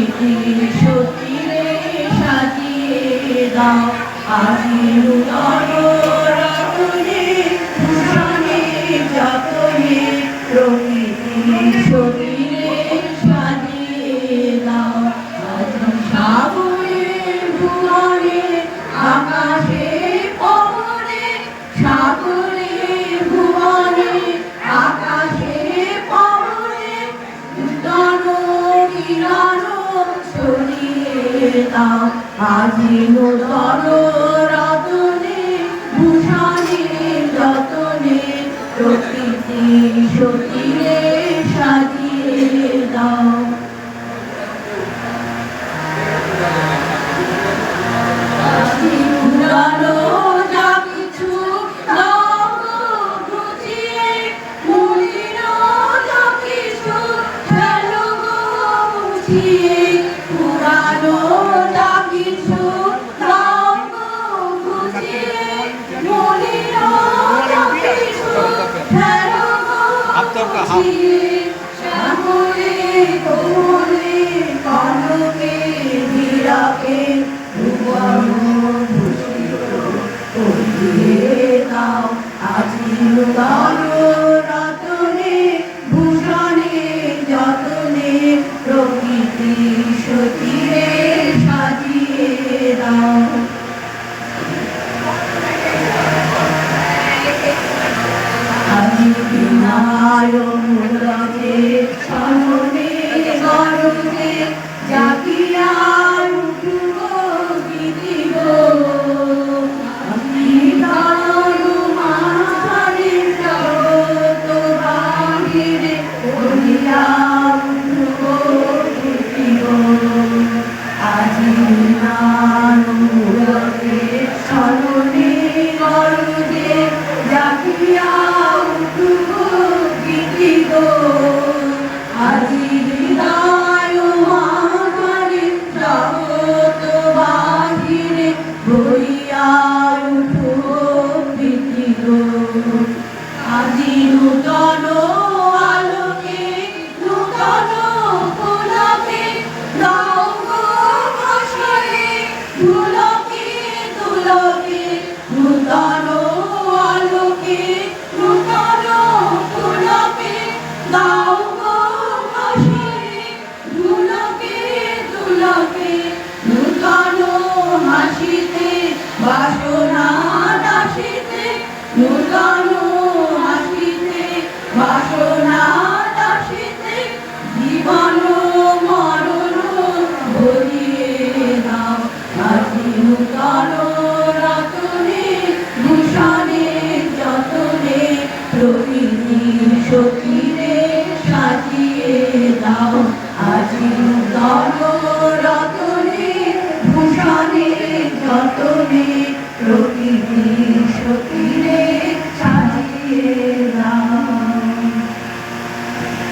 প্রকৃতি সতীরে সাজিয়ে দাও আজি নূতন রতনে ভূষণে যতনে প্রকৃতি সতীরে সাজিয়ে দাও আজি সাগরে ভুবনে আকাশে পবনে সাগরে ভুবনে আকাশে পবনে নূতন কিরণ ছড়িয়ে দাও আজি নূতন রতনে ভূষণে যতনে প্রকৃতি সতীরে সাজিয়ে দাও আজি পুরানো যা কিছু দাও ঘুচিয়ে মলিন যা কিছু ফেলো মুছিয়ে পুরানো যা কিছু দাও ঘুচিয়ে মলিন যা কিছু ফেলো মুছিয়ে শ্যামলে কোমলে কনকে হীরাকে ভুবন ভূষিত করিয়ে দাও আজি নূতন রতনে ভূষণে যতনে প্রকৃতি সতীরে সাজিয়ে দাও আজি বিনায় মূলকে সামনে গরজে জাগিয়া উঠব গীতি গো আমি দারু মাঝারি জগৎ বাহিরে করিয়া উঠব গীতি গো আজি মূলকে সামনে গরজে জাগিয়া উঠব গীতি গো আজি হৃদয় মাঝারি জগৎ বাহিরে বইয়া উঠব গীতি গো আজি নূতন আলোকে নূতন পুলকে দাও গো ভাষায়ে ধুলকে তুলকে নূতন আলোকে নূতন পুলকে দাও গো ভাষায়ে ধুলকে তুলকে নূতন হাসিতে বাসনা দাসিতে নূতন হাসিতে বাসনা দাসিতে জীবন মরণ ভরিয়ে দাও আজি নূতন রতনে ভূষণে যতনে প্রকৃতি সতীরে সাজিয়ে দাও আজি নূতন রতনে ভূষণে যতনে প্রকৃতি সতীরে